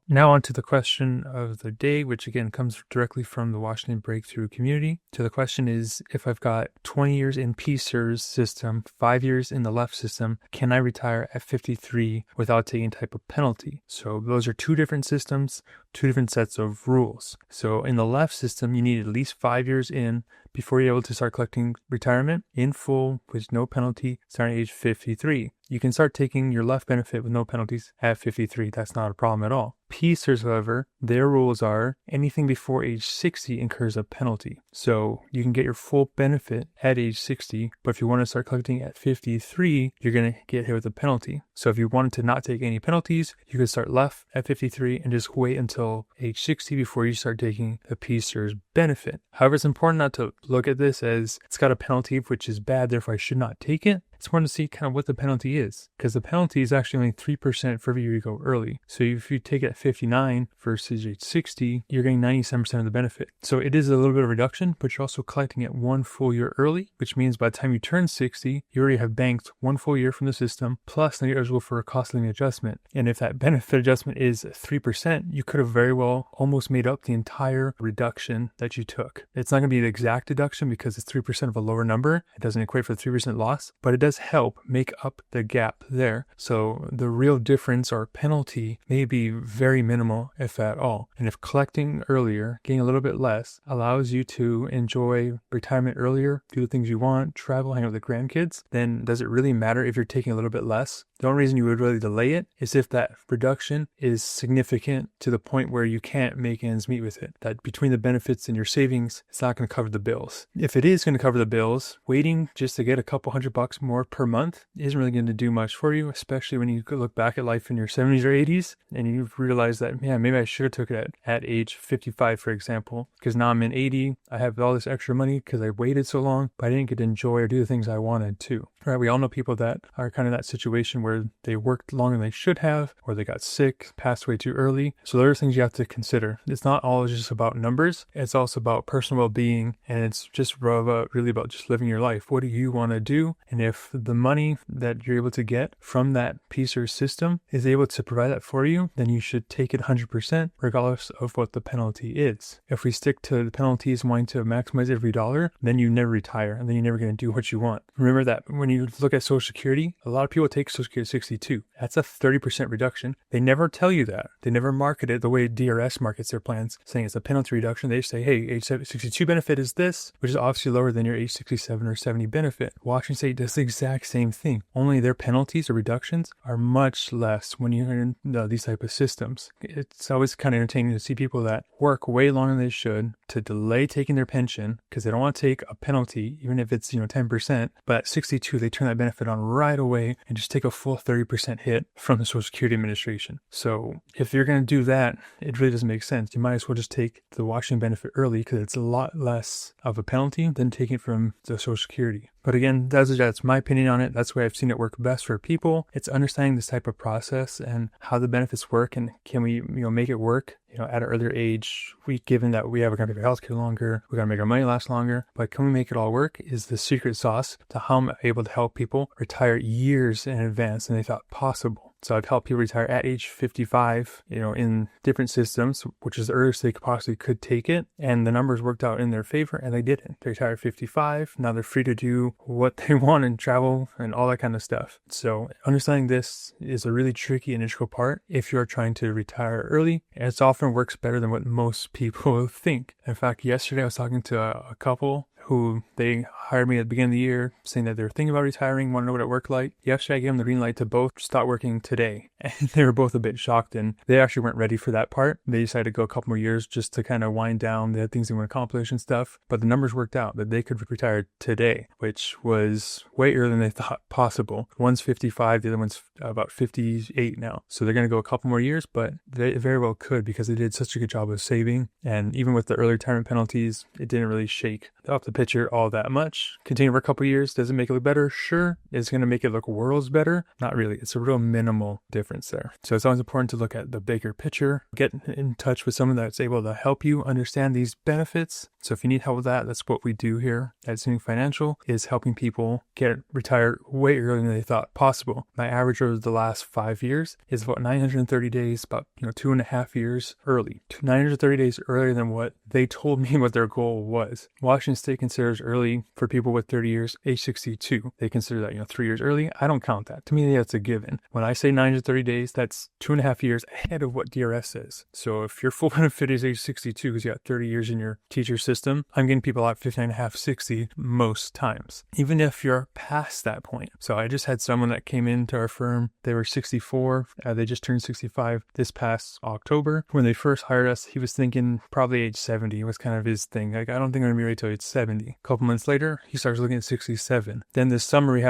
Now on to the question of the day, which again comes directly from the Washington Breakthrough community. So the question is, if I've got 20 years in PSERS system, 5 years in the LEOFF system, can I retire at 53 without taking type of penalty? So those are two different systems, two different sets of rules. So in the LEOFF system, you need at least 5 years in before you're able to start collecting retirement in full with no penalty starting at age 53. You can start taking your LEOFF benefit with no penalties at 53. That's not a problem at all. PSERS, however, their rules are anything before age 60 incurs a penalty. So you can get your full benefit at age 60, but if you want to start collecting at 53, you're going to get hit with a penalty. So if you wanted to not take any penalties, you could start LEOFF at 53 and just wait until age 60 before you start taking the PSERS benefit. However, it's important not to look at this as it's got a penalty, which is bad, therefore I should not take it. It's important to see kind of what the penalty is, because the penalty is actually only 3% for every year you go early. So if you take it at 59 versus age 60, you're getting 97% of the benefit. So it is a little bit of a reduction, but you're also collecting it 1 full year early, which means by the time you turn 60, you already have banked 1 full year from the system, plus now you're eligible for a cost of living adjustment. And if that benefit adjustment is 3%, you could have very well almost made up the entire reduction that you took. It's not going to be the exact deduction because it's 3% of a lower number. It doesn't equate for 3% loss, but it does help make up the gap there. So the real difference or penalty may be very minimal, if at all. And if collecting earlier, getting a little bit less, allows you to enjoy retirement earlier, do the things you want, travel, hang out with the grandkids, then does it really matter if you're taking a little bit less? The only reason you would really delay it is if that reduction is significant to the point where you can't make ends meet with it. That between the benefits and your savings, it's not going to cover the bills. If it is going to cover the bills, waiting just to get a couple $100 more per month isn't really going to do much for you, especially when you look back at life in your 70s or 80s and you realize that, yeah, maybe I should have took it at age 55, for example, because now I'm in 80, I have all this extra money because I waited so long, but I didn't get to enjoy or do the things I wanted to. Right? We all know people that are kind of that situation where they worked longer than they should have, or they got sick, passed away too early. So there are things you have to consider. It's not all just about numbers. It's also about personal well-being, and it's just really about just living your life. What do you want to do? And if the money that you're able to get from that PSERS system is able to provide that for you, then you should take it 100% regardless of what the penalty is. If we stick to the penalties wanting to maximize every dollar, then you never retire, and then you're never going to do what you want. Remember that when you look at Social Security, a lot of people take Social Security at 62. That's a 30% reduction. They never tell you that. They never market it the way DRS markets their plans, saying it's a penalty reduction. They say, hey, age 62 benefit is this, which is obviously lower than your age 67 or 70 benefit. Washington State does the exact same thing. Only their penalties or reductions are much less when you're in these type of systems. It's always kind of entertaining to see people that work way longer than they should to delay taking their pension because they don't want to take a penalty, even if it's 10%. But at 62, they turn that benefit on right away and just take a full 30% hit from the Social Security Administration. So if you're going to do that, it really doesn't make sense. You might as well just take the Washington benefit early because it's a lot less of a penalty than taking it from the Social Security. But again, that's my opinion on it. That's the way I've seen it work best for people. It's understanding this type of process and how the benefits work, and can we make it work at an earlier age. Given that we have a company for healthcare longer, we got to make our money last longer. But can we make it all work is the secret sauce to how I'm able to help people retire years in advance than they thought possible. So I've helped people retire at age 55, in different systems, which is the earliest they possibly could take it. And the numbers worked out in their favor, and they didn't. They retired at 55. Now they're free to do what they want and travel and all that kind of stuff. So understanding this is a really tricky initial part if you're trying to retire early. And it often works better than what most people think. In fact, yesterday I was talking to a couple who they hired me at the beginning of the year saying that they were thinking about retiring, want to know what it worked like. Yesterday I gave them the green light to both start working today. And they were both a bit shocked, and they actually weren't ready for that part. They decided to go a couple more years just to kind of wind down. They had things they want to accomplish and stuff. But the numbers worked out that they could retire today, which was way earlier than they thought possible. One's 55, the other one's about 58 now. So they're going to go a couple more years, but they very well could because they did such a good job of saving. And even with the early retirement penalties, it didn't really shake off the picture all that much. Continue for a couple years. Does it make it look better? Sure. Is it going to make it look worlds better? Not really. It's a real minimal difference there. So it's always important to look at the bigger picture. Get in touch with someone that's able to help you understand these benefits. So if you need help with that, that's what we do here at Scenic Financial, is helping people get retired way earlier than they thought possible. My average over the last 5 years is about 930 days, about 2.5 years early. 930 days earlier than what they told me what their goal was. Washington State considers early for people with 30 years, age 62. They consider that 3 years early. I don't count that. To me, that's a given. When I say 930 days, that's 2.5 years ahead of what DRS says. So if your full benefit is age 62 because you got 30 years in your teacher system, I'm getting people at 59.5, 60 most times, even if you're past that point. So I just had someone that came into our firm. They were 64. They just turned 65 this past October. When they first hired us, he was thinking probably age 70 was kind of his thing. Like, I don't think I'm going to be ready till age 70. A couple months later, he starts looking at 67. Then this summer we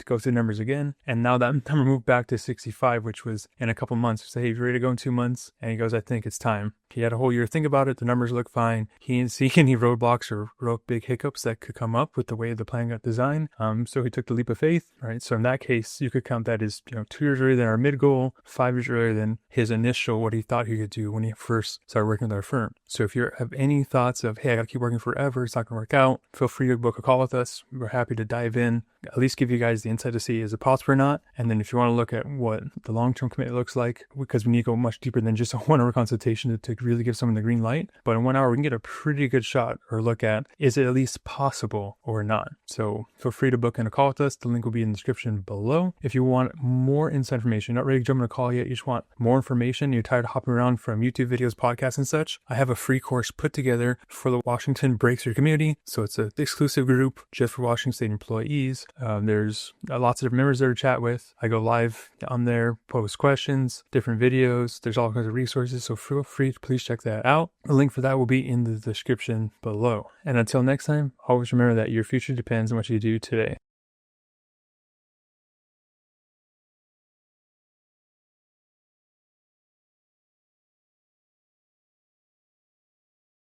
go through numbers again. And now that number moved back to 65, which was in a couple months. We say, hey, you ready to go in 2 months? And he goes, I think it's time. He had a whole year to think about it. The numbers look fine. He didn't see any roadblocks or real big hiccups that could come up with the way the plan got designed. So he took the leap of faith, right? So in that case, you could count that as 2 years earlier than our mid goal, 5 years earlier than his initial, what he thought he could do when he first started working with our firm. So if you have any thoughts of, hey, I got to keep working forever, it's not going to work out, feel free to book a call with us. We're happy to dive in, at least give you guys the insight to see is it possible or not. And then if you want to look at what the long-term commitment looks like, because we need to go much deeper than just a 1 hour consultation to really give someone the green light. But in 1 hour, we can get a pretty good shot or look at, is it at least possible or not? So feel free to book in a call with us. The link will be in the description below. If you want more inside information, not ready to jump on a call yet, you just want more information, you're tired of hopping around from YouTube videos, podcasts, and such, I have a free course put together for the Washington Breakthrough community. So it's an exclusive group just for Washington State employees. There's lots of different members there to chat with. I go live on there, post questions, different videos. There's all kinds of resources. So feel free to please check that out. The link for that will be in the description below. And until next time, always remember that your future depends on what you do today.